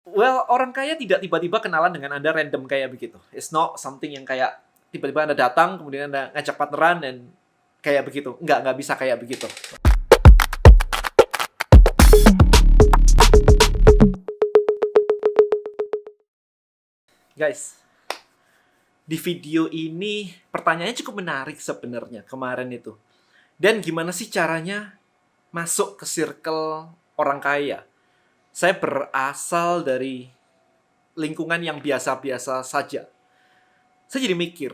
Well, orang kaya tidak tiba-tiba kenalan dengan Anda random kayak begitu. It's not something yang kayak tiba-tiba Anda datang, kemudian Anda ngajak partneran dan kayak begitu. Nggak bisa kayak begitu. Guys, di video ini pertanyaannya cukup menarik sebenarnya kemarin itu. Dan gimana sih caranya masuk ke circle orang kaya? Saya berasal dari lingkungan yang biasa-biasa saja. Saya jadi mikir,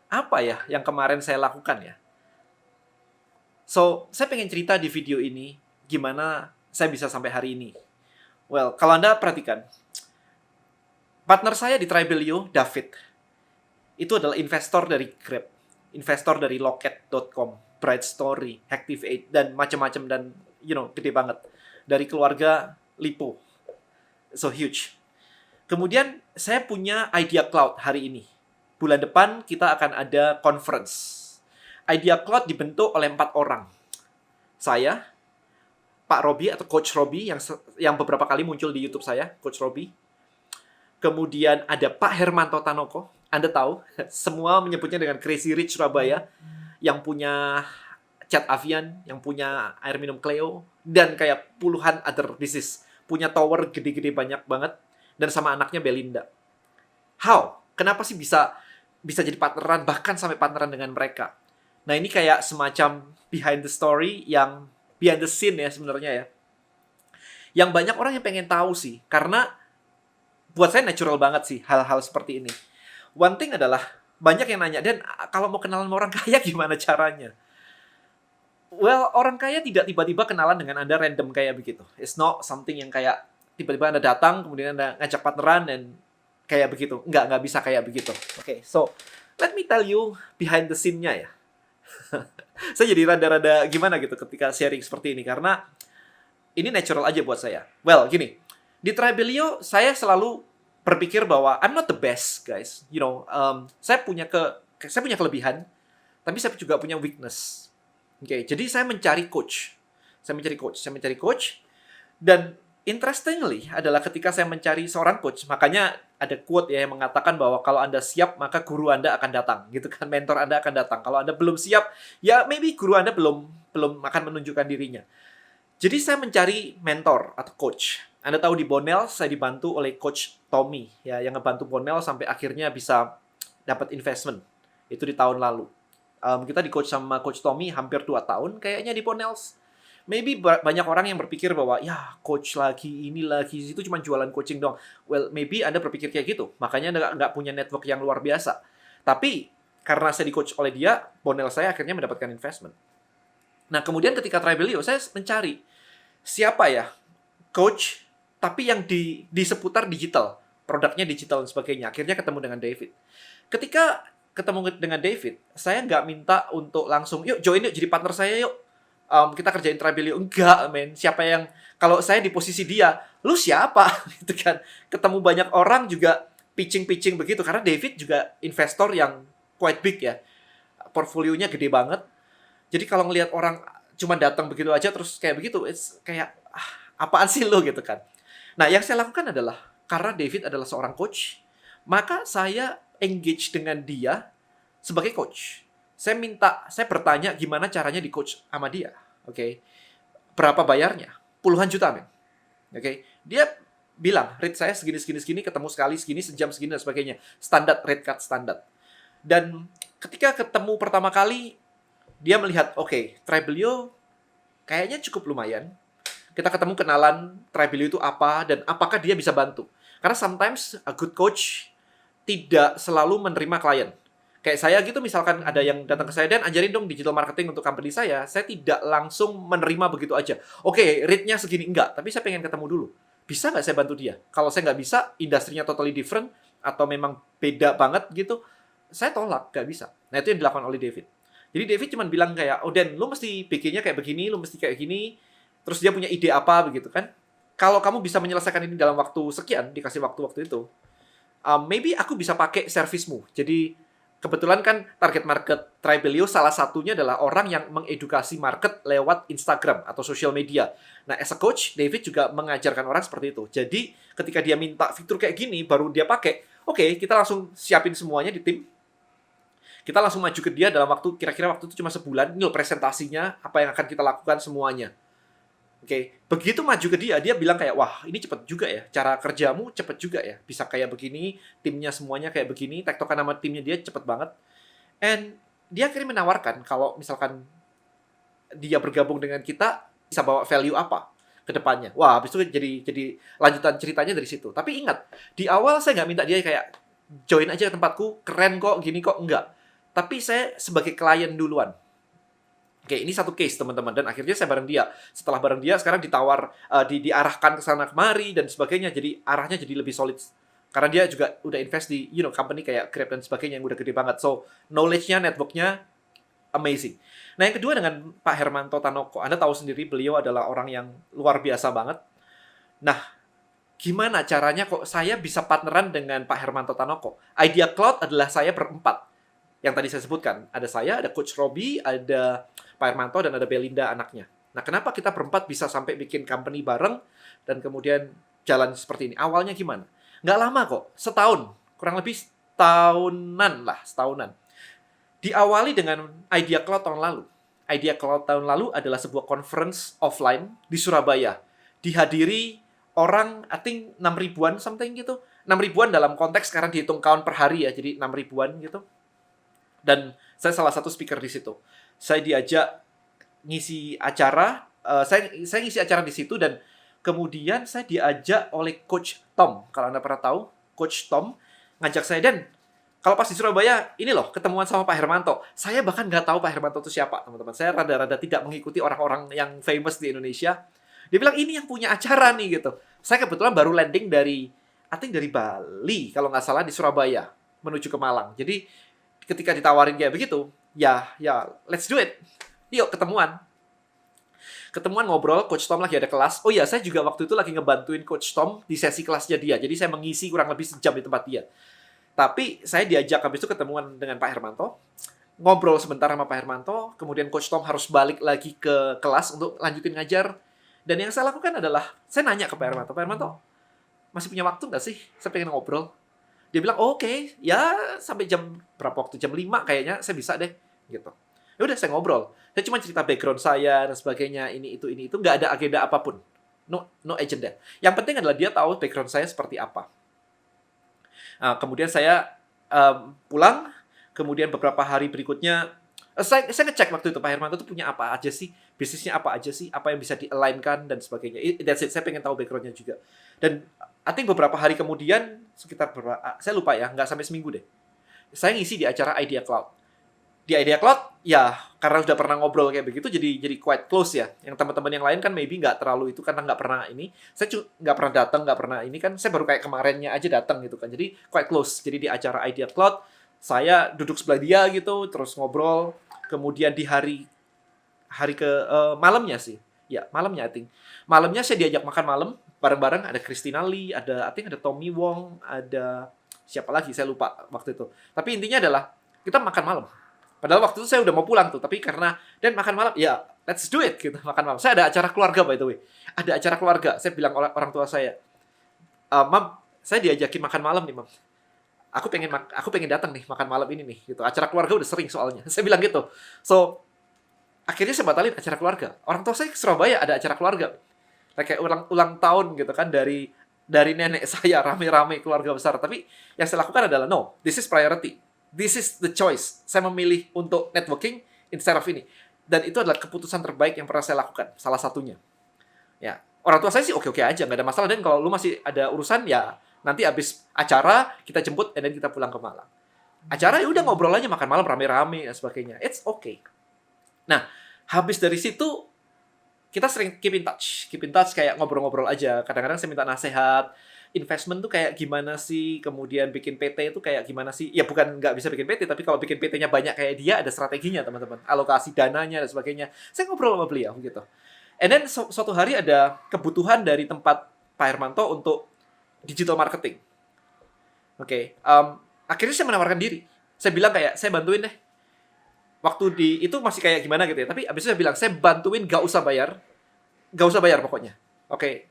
apa ya yang kemarin saya lakukan ya? So, saya pengen cerita di video ini gimana saya bisa sampai hari ini. Well, kalau Anda perhatikan, partner saya di Tribelio, David, itu adalah investor dari Grab, investor dari Loket.com, Bright Story, Activate, dan macam-macam, dan gede banget. Dari keluarga Lipo. So huge. Kemudian saya punya Idea Cloud hari ini. Bulan depan kita akan ada conference. Idea Cloud dibentuk oleh 4 orang. Saya, Pak Robi atau Coach Robi yang beberapa kali muncul di YouTube saya, Coach Robi. Kemudian ada Pak Hermanto Tanoko. Anda tahu, semua menyebutnya dengan Crazy Rich Surabaya, yang punya Chat Avian, yang punya air minum Cleo, dan kayak puluhan other business. Punya tower gede-gede banyak banget, dan sama anaknya Belinda. How? Kenapa sih bisa jadi partneran, bahkan sampai partneran dengan mereka? Nah, ini kayak semacam behind the story, yang behind the scene ya sebenarnya ya. Yang banyak orang yang pengen tahu sih, karena buat saya natural banget sih hal-hal seperti ini. One thing adalah, banyak yang nanya, Dan, kalau mau kenalan sama orang kaya gimana caranya? Well, orang kaya tidak tiba-tiba kenalan dengan Anda random kayak begitu. It's not something yang kayak tiba-tiba Anda datang, kemudian Anda ngajak partneran, dan kayak begitu. Nggak bisa kayak begitu. Oke, so, let me tell you behind the scene-nya ya. Saya jadi rada-rada gimana gitu ketika sharing seperti ini, karena ini natural aja buat saya. Well, gini, di Tribelio saya selalu berpikir bahwa I'm not the best, guys. Saya punya kelebihan, tapi saya juga punya weakness. Oke, jadi saya mencari coach. Dan interestingly adalah ketika saya mencari seorang coach, makanya ada quote ya yang mengatakan bahwa kalau Anda siap, maka guru Anda akan datang. Gitu kan, mentor Anda akan datang. Kalau Anda belum siap, ya maybe guru Anda belum akan menunjukkan dirinya. Jadi saya mencari mentor atau coach. Anda tahu di Bonel, saya dibantu oleh Coach Tommy, ya, yang ngebantu Bonel sampai akhirnya bisa dapat investment. Itu di tahun lalu. Kita di coach sama Coach Tommy hampir 2 tahun kayaknya di Bonels. Maybe banyak orang yang berpikir bahwa, ya, coach lagi, ini lagi, itu cuma jualan coaching doang. Well, maybe Anda berpikir kayak gitu. Makanya Anda nggak punya network yang luar biasa. Tapi, karena saya di-coach oleh dia, Bonel saya akhirnya mendapatkan investment. Nah, kemudian ketika Tribelio, saya mencari siapa ya coach, tapi yang di seputar digital, produknya digital dan sebagainya. Akhirnya ketemu dengan David. Ketika ketemu dengan David, saya nggak minta untuk langsung, yuk join yuk, jadi partner saya yuk. Kita kerjain Tribelio. Enggak, men. Siapa yang, kalau saya di posisi dia, lu siapa? Gitu kan. Ketemu banyak orang juga pitching begitu, karena David juga investor yang quite big ya. Portfolionya gede banget. Jadi kalau ngelihat orang cuma datang begitu aja terus kayak begitu, it's kayak, apaan sih lo gitu kan. Nah, yang saya lakukan adalah, karena David adalah seorang coach, maka saya engage dengan dia sebagai coach. Saya bertanya gimana caranya di-coach sama dia. Oke. Berapa bayarnya? Puluhan juta, men. Oke. Dia bilang, rate saya segini, ketemu sekali, segini, sejam segini, dan sebagainya. Standar, rate card standar. Dan ketika ketemu pertama kali, dia melihat, oke, Tribelio kayaknya cukup lumayan. Kita ketemu kenalan Tribelio itu apa, dan apakah dia bisa bantu. Karena sometimes a good coach tidak selalu menerima klien. Kayak saya gitu, misalkan ada yang datang ke saya, Dan, ajarin dong digital marketing untuk company saya tidak langsung menerima begitu aja. Oke, rate-nya segini, enggak. Tapi saya pengen ketemu dulu. Bisa nggak saya bantu dia? Kalau saya nggak bisa, industrinya totally different, atau memang beda banget gitu, saya tolak, nggak bisa. Nah, itu yang dilakukan oleh David. Jadi David cuma bilang kayak, oh Dan, lu mesti bikinnya kayak begini, lu mesti kayak gini. Terus dia punya ide apa begitu kan. Kalau kamu bisa menyelesaikan ini dalam waktu sekian, dikasih waktu-waktu itu, maybe aku bisa pakai servismu. Jadi Kebetulan kan target market Tribelio salah satunya adalah orang yang mengedukasi market lewat Instagram atau social media. Nah, as a coach, David juga mengajarkan orang seperti itu. Jadi, ketika dia minta fitur kayak gini, baru dia pakai, oke, kita langsung siapin semuanya di tim. Kita langsung maju ke dia dalam waktu, kira-kira waktu itu cuma sebulan. Ini loh presentasinya, apa yang akan kita lakukan semuanya. Oke, begitu maju ke dia, dia bilang kayak, wah ini cepet juga ya, cara kerjamu cepet juga ya, bisa kayak begini, timnya semuanya kayak begini, tektokan sama timnya dia cepet banget. And dia akhirnya menawarkan kalau misalkan dia bergabung dengan kita, bisa bawa value apa ke depannya. Wah, habis itu jadi lanjutan ceritanya dari situ. Tapi ingat, di awal saya nggak minta dia kayak, join aja ke tempatku, keren kok, gini kok, enggak. Tapi saya sebagai klien duluan. Oke, ini satu case teman-teman, dan akhirnya saya bareng dia. Setelah bareng dia, sekarang ditawar, diarahkan ke sana kemari dan sebagainya. Jadi arahnya jadi lebih solid. Karena dia juga udah invest di company kayak Grab dan sebagainya yang udah gede banget. So knowledge-nya, network-nya amazing. Nah, yang kedua dengan Pak Hermanto Tanoko, Anda tahu sendiri beliau adalah orang yang luar biasa banget. Nah, gimana caranya kok saya bisa partneran dengan Pak Hermanto Tanoko? Idea Cloud adalah saya berempat. Yang tadi saya sebutkan, ada saya, ada Coach Robi, ada Pak Hermanto, dan ada Belinda anaknya. Nah, kenapa kita berempat bisa sampai bikin company bareng, dan kemudian jalan seperti ini? Awalnya gimana? Nggak lama kok, setahun. Kurang lebih setahunan. Diawali dengan Idea Cloud tahun lalu. Idea Cloud tahun lalu adalah sebuah conference offline di Surabaya. Dihadiri orang, I think 6 ribuan something gitu. 6 ribuan dalam konteks sekarang dihitung kawan per hari ya, jadi 6 ribuan gitu. Dan saya salah satu speaker di situ. Saya diajak ngisi acara, saya ngisi acara di situ, dan kemudian saya diajak oleh Coach Tom. Kalau Anda pernah tahu, Coach Tom ngajak saya, dan kalau pas di Surabaya, ini loh, ketemuan sama Pak Hermanto. Saya bahkan nggak tahu Pak Hermanto itu siapa, teman-teman. Saya rada-rada tidak mengikuti orang-orang yang famous di Indonesia. Dia bilang, ini yang punya acara nih, gitu. Saya kebetulan baru landing dari, I think dari Bali, kalau nggak salah, di Surabaya, menuju ke Malang. Jadi, ketika ditawarin kayak begitu, ya, let's do it. Yuk, ketemuan. Ketemuan ngobrol, Coach Tom lagi ada kelas. Oh iya, saya juga waktu itu lagi ngebantuin Coach Tom di sesi kelasnya dia. Jadi saya mengisi kurang lebih sejam di tempat dia. Tapi saya diajak habis itu ketemuan dengan Pak Hermanto. Ngobrol sebentar sama Pak Hermanto. Kemudian Coach Tom harus balik lagi ke kelas untuk lanjutin ngajar. Dan yang saya lakukan adalah, saya nanya ke Pak Hermanto. Pak Hermanto, masih punya waktu nggak sih? Saya pengen ngobrol. Dia bilang, oh, oke, ya sampai jam berapa waktu? Jam 5 kayaknya saya bisa deh. Gitu. Ya udah, saya ngobrol. Saya cuma cerita background saya dan sebagainya, ini itu. Nggak ada agenda apapun. No agenda. Yang penting adalah dia tahu background saya seperti apa. Kemudian saya pulang, kemudian beberapa hari berikutnya, saya ngecek waktu itu, Pak Hermanto itu punya apa aja sih, bisnisnya apa aja sih, apa yang bisa di-align-kan, dan sebagainya. That's it, saya pengen tahu background-nya juga. Dan I think beberapa hari kemudian, sekitar saya lupa ya, nggak sampai seminggu deh, saya ngisi di acara Idea Cloud. Di Idea Cloud, ya karena udah pernah ngobrol kayak begitu, jadi quite close ya. Yang teman-teman yang lain kan maybe nggak terlalu itu, karena nggak pernah ini. Saya nggak pernah datang, nggak pernah ini kan. Saya baru kayak kemarinnya aja datang gitu kan. Jadi quite close. Jadi di acara Idea Cloud, saya duduk sebelah dia gitu, terus ngobrol. Kemudian di hari ke malamnya sih. Ya, malamnya I think. Malamnya saya diajak makan malam bareng-bareng. Ada Christina Lee, I think ada Tommy Wong, ada siapa lagi, saya lupa waktu itu. Tapi intinya adalah kita makan malam. Padahal waktu itu saya udah mau pulang tuh, tapi karena dan makan malam, ya let's do it gitu, makan malam. Saya ada acara keluarga by the way. Ada acara keluarga. Saya bilang orang tua saya, Mam, saya diajakin makan malam nih, Mam. Aku pengen datang nih makan malam ini nih gitu. Acara keluarga udah sering soalnya. Saya bilang gitu. So, akhirnya saya batalin acara keluarga. Orang tua saya ke Surabaya ada acara keluarga. Kayak ulang tahun gitu kan, dari nenek saya, rame-rame keluarga besar. Tapi yang saya lakukan adalah, no, this is priority. This is the choice. Saya memilih untuk networking instead of ini. Dan itu adalah keputusan terbaik yang pernah saya lakukan. Salah satunya. Ya, orang tua saya sih oke-oke aja. Nggak ada masalah. Dan kalau lu masih ada urusan, ya nanti abis acara, kita jemput, dan kita pulang ke Malang. Acara ya udah ngobrol aja, makan malam rame-rame, dan sebagainya. It's okay. Nah, habis dari situ, kita sering keep in touch kayak ngobrol-ngobrol aja. Kadang-kadang saya minta nasihat, investment tuh kayak gimana sih, kemudian bikin PT itu kayak gimana sih. Ya bukan nggak bisa bikin PT, tapi kalau bikin PT-nya banyak kayak dia, ada strateginya teman-teman. Alokasi dananya dan sebagainya. Saya ngobrol sama beliau gitu. And then suatu hari ada kebutuhan dari tempat Pak Hermanto untuk digital marketing. Oke, akhirnya saya menawarkan diri. Saya bilang kayak, saya bantuin deh. Waktu itu masih kayak gimana gitu ya. Tapi abis itu saya bilang, saya bantuin gak usah bayar. Gak usah bayar pokoknya. Oke.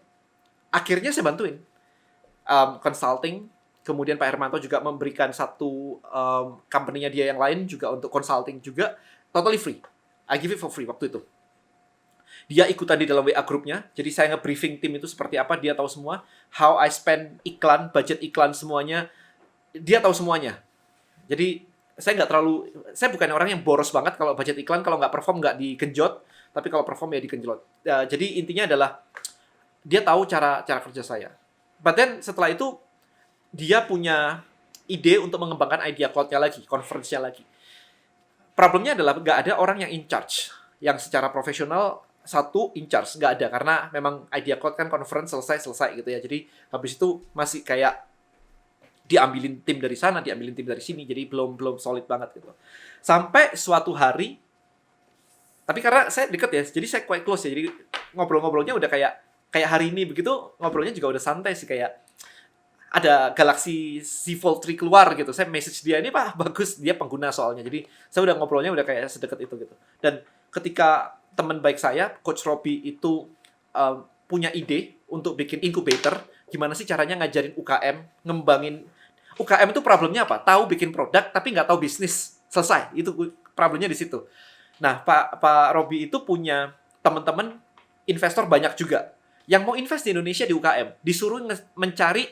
Akhirnya saya bantuin. Consulting. Kemudian Pak Hermanto juga memberikan satu company-nya dia yang lain juga untuk consulting juga. Totally free. I give it for free waktu itu. Dia ikutan di dalam WA grupnya. Jadi saya nge-briefing tim itu seperti apa. Dia tahu semua. How I spend iklan, budget iklan semuanya. Dia tahu semuanya. Jadi saya bukan orang yang boros banget kalau budget iklan, kalau nggak perform nggak digenjot, tapi kalau perform ya digenjot. Jadi intinya adalah dia tahu cara kerja saya. But then setelah itu dia punya ide untuk mengembangkan Idea Cloud-nya lagi, conference-nya lagi. Problemnya adalah nggak ada orang yang in charge, yang secara profesional satu in charge, nggak ada, karena memang Idea Cloud kan conference selesai gitu ya. Jadi habis itu masih kayak diambilin tim dari sana, diambilin tim dari sini, jadi belum solid banget gitu. Sampai suatu hari, tapi karena saya deket ya, jadi saya quite close ya, jadi ngobrol-ngobrolnya udah kayak hari ini begitu, ngobrolnya juga udah santai sih, kayak ada Galaxy Z Fold 3 keluar gitu, saya message dia, ini Pak, bagus, dia pengguna soalnya, jadi saya udah ngobrolnya udah kayak sedekat itu gitu. Dan ketika teman baik saya, Coach Robbie itu punya ide untuk bikin incubator, gimana sih caranya ngajarin UKM, ngembangin UKM itu problemnya apa? Tahu bikin produk tapi nggak tahu bisnis. Selesai. Itu problemnya di situ. Nah, Pak Robbie itu punya teman-teman investor banyak juga yang mau invest di Indonesia di UKM. Disuruh mencari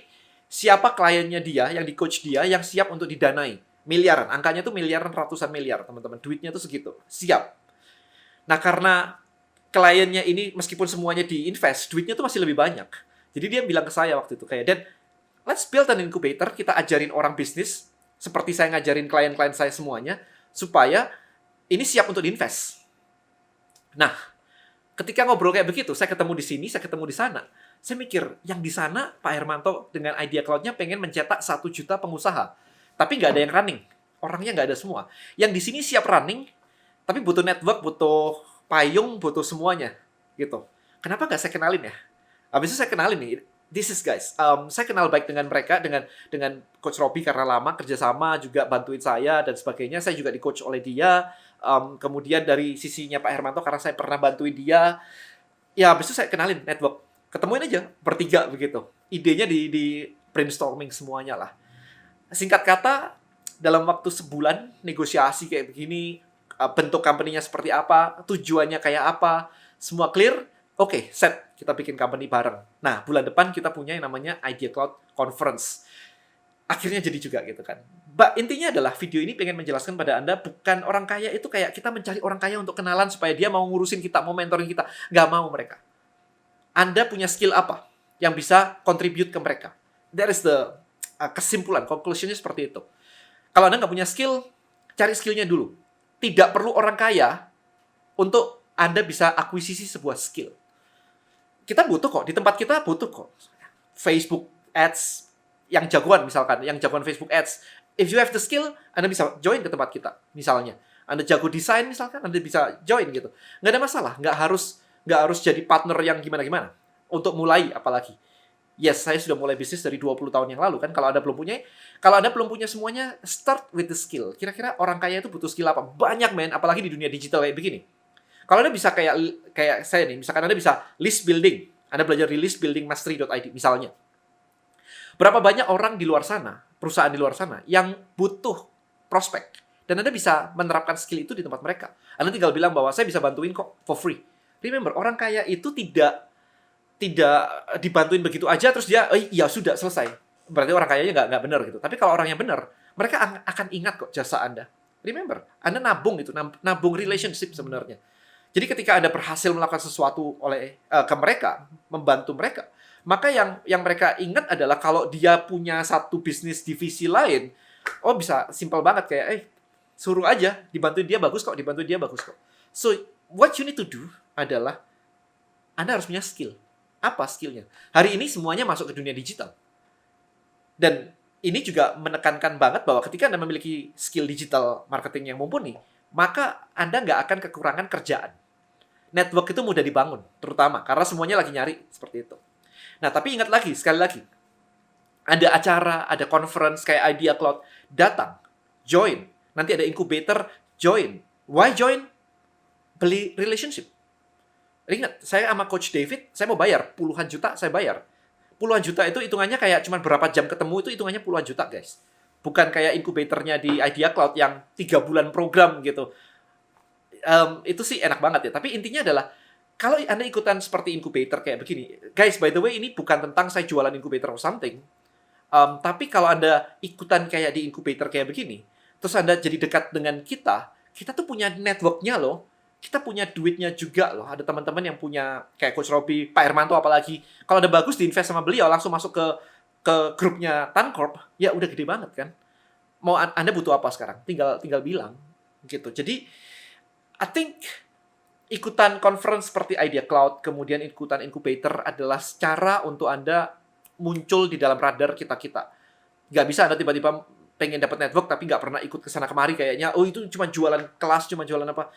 siapa kliennya dia, yang di coach dia, yang siap untuk didanai. Miliaran. Angkanya tuh miliaran, ratusan miliar, teman-teman. Duitnya tuh segitu. Siap. Nah, karena kliennya ini meskipun semuanya diinvest, duitnya tuh masih lebih banyak. Jadi dia bilang ke saya waktu itu kayak, Dan, let's build an incubator, kita ajarin orang bisnis, seperti saya ngajarin klien-klien saya semuanya, supaya ini siap untuk diinvest. Nah, ketika ngobrol kayak begitu, saya ketemu di sini, saya ketemu di sana. Saya mikir, yang di sana, Pak Hermanto dengan Idea Cloud-nya pengen mencetak 1 juta pengusaha. Tapi nggak ada yang running. Orangnya nggak ada semua. Yang di sini siap running, tapi butuh network, butuh payung, butuh semuanya. Gitu. Kenapa nggak saya kenalin ya? Habis itu saya kenalin nih, this is guys, saya kenal baik dengan mereka, dengan Coach Robbie karena lama kerjasama, juga bantuin saya dan sebagainya. Saya juga di-coach oleh dia. Kemudian dari sisinya Pak Hermanto, karena saya pernah bantuin dia. Ya, habis itu saya kenalin network. Ketemuin aja, bertiga begitu. Idenya di brainstorming semuanya lah. Singkat kata, dalam waktu sebulan, negosiasi kayak begini, bentuk company-nya seperti apa, tujuannya kayak apa, semua clear. Oke, set. Kita bikin company bareng. Nah, bulan depan kita punya yang namanya Idea Cloud Conference. Akhirnya jadi juga gitu kan. Intinya adalah video ini pengen menjelaskan pada Anda, bukan orang kaya itu kayak kita mencari orang kaya untuk kenalan supaya dia mau ngurusin kita, mau mentoring kita. Nggak mau mereka. Anda punya skill apa yang bisa contribute ke mereka. That is the kesimpulan, conclusion-nya seperti itu. Kalau Anda nggak punya skill, cari skill-nya dulu. Tidak perlu orang kaya untuk Anda bisa akuisisi sebuah skill. Kita butuh kok, di tempat kita butuh kok. Facebook Ads, yang jagoan misalkan, yang jagoan Facebook Ads. If you have the skill, Anda bisa join ke tempat kita, misalnya. Anda jago desain misalkan, Anda bisa join gitu. Nggak ada masalah, nggak harus jadi partner yang gimana-gimana. Untuk mulai apalagi. Yes, saya sudah mulai bisnis dari 20 tahun yang lalu kan. Kalau Anda belum punya semuanya, start with the skill. Kira-kira orang kaya itu butuh skill apa? Banyak men, apalagi di dunia digital kayak begini. Kalau Anda bisa kayak saya nih, misalkan Anda bisa list building, Anda belajar di listbuildingmastery.id misalnya. Berapa banyak orang di luar sana, perusahaan di luar sana, yang butuh prospek. Dan Anda bisa menerapkan skill itu di tempat mereka. Anda tinggal bilang bahwa saya bisa bantuin kok for free. Remember, orang kaya itu tidak dibantuin begitu aja, terus dia, ya sudah, selesai. Berarti orang kayanya nggak benar gitu. Tapi kalau orang yang benar, mereka akan ingat kok jasa Anda. Remember, Anda nabung nabung relationship sebenarnya. Jadi ketika Anda berhasil melakukan sesuatu ke mereka, membantu mereka, maka yang mereka ingat adalah kalau dia punya satu bisnis divisi lain, bisa simpel banget kayak, suruh aja, dibantuin dia bagus kok. So, what you need to do adalah Anda harus punya skill. Apa skillnya? Hari ini semuanya masuk ke dunia digital. Dan ini juga menekankan banget bahwa ketika Anda memiliki skill digital marketing yang mumpuni, maka Anda nggak akan kekurangan kerjaan. Network itu mudah dibangun, terutama karena semuanya lagi nyari seperti itu. Nah, tapi ingat sekali lagi, ada acara, ada conference kayak Idea Cloud, datang. join. Nanti ada incubator, join. Why join? Beli relationship. Ingat, saya sama Coach David, saya mau bayar. Puluhan juta saya bayar. Puluhan juta itu hitungannya kayak cuma berapa jam ketemu, itu hitungannya puluhan juta, guys. Bukan kayak inkubatornya di Idea Cloud yang 3 bulan program gitu. Itu sih enak banget ya. Tapi intinya adalah, kalau Anda ikutan seperti incubator kayak begini, guys, by the way, ini bukan tentang saya jualan incubator or something. Tapi kalau Anda ikutan kayak di incubator kayak begini, terus Anda jadi dekat dengan kita tuh punya network-nya loh. Kita punya duitnya juga loh. Ada teman-teman yang punya, kayak Coach Robby, Pak Hermanto apalagi. Kalau ada bagus, diinvest sama beliau, langsung masuk ke grupnya Tancorp, ya udah gede banget kan. Mau Anda butuh apa sekarang? Tinggal bilang. Gitu. Jadi, I think ikutan conference seperti Idea Cloud, kemudian ikutan incubator adalah cara untuk Anda muncul di dalam radar kita-kita. Nggak bisa Anda tiba-tiba pengen dapat network, tapi nggak pernah ikut ke sana kemari kayaknya, oh itu cuma jualan kelas, cuma jualan apa.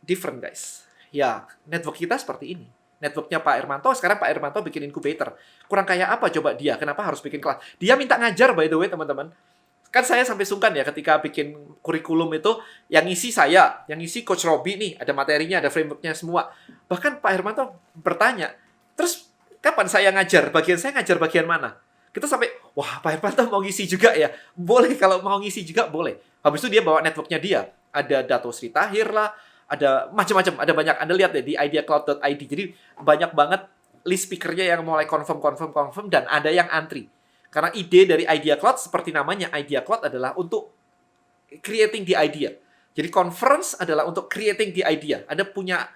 Different, guys. Ya, network kita seperti ini. Networknya Pak Hermanto, sekarang Pak Hermanto bikin incubator. Kurang kayak apa coba dia? Kenapa harus bikin kelas? Dia minta ngajar, by the way, teman-teman. Kan saya sampai sungkan ya ketika bikin kurikulum itu, yang ngisi saya, yang ngisi Coach Robby nih, ada materinya, ada frameworknya semua. Bahkan Pak Hermanto bertanya, terus kapan saya ngajar? Saya ngajar bagian mana? Kita sampai, wah Pak Hermanto mau ngisi juga ya? Boleh, kalau mau ngisi juga boleh. Habis itu dia bawa networknya dia. Ada Dato Sri Tahir lah, ada macam-macam, ada banyak. Anda lihat deh di ideacloud.id. Jadi banyak banget list speakernya yang mulai confirm, dan ada yang antri. Karena ide dari Idea Cloud, seperti namanya, Idea Cloud adalah untuk creating the idea. Jadi conference adalah untuk creating the idea. Anda punya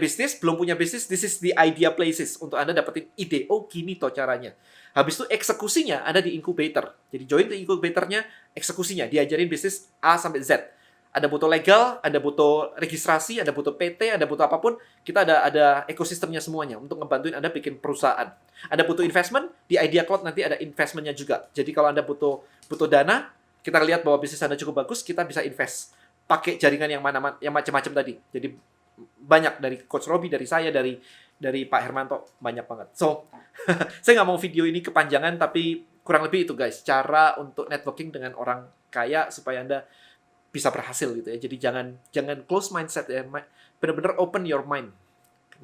bisnis, belum punya bisnis, this is the idea places. Untuk Anda dapetin ide, oh gini toh caranya. Habis itu eksekusinya ada di incubator. Jadi join di incubatornya, eksekusinya. Diajarin bisnis A sampai Z. Ada butuh legal, ada butuh registrasi, ada butuh PT, ada butuh apapun. Kita ada ekosistemnya semuanya untuk ngebantuin Anda bikin perusahaan. Ada butuh investment, di Idea Cloud nanti ada investmentnya juga. Jadi kalau Anda butuh dana, kita lihat bahwa bisnis Anda cukup bagus, kita bisa invest. Pakai jaringan yang macam-macam tadi. Jadi banyak dari Coach Robby, dari saya, dari Pak Hermanto, banyak banget. So, saya nggak mau video ini kepanjangan, tapi kurang lebih itu guys, cara untuk networking dengan orang kaya supaya Anda bisa berhasil gitu ya. Jadi jangan close mindset ya. Benar-benar open your mind.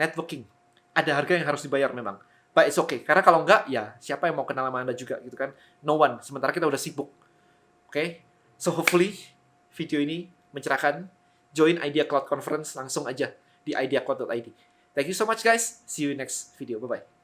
Networking. Ada harga yang harus dibayar memang. But it's okay. Karena kalau enggak, ya siapa yang mau kenal sama Anda juga gitu kan. No one. Sementara kita udah sibuk. Okay? So hopefully video ini mencerahkan. Join Idea Cloud Conference langsung aja di ideacloud.id. Thank you so much guys. See you next video. Bye-bye.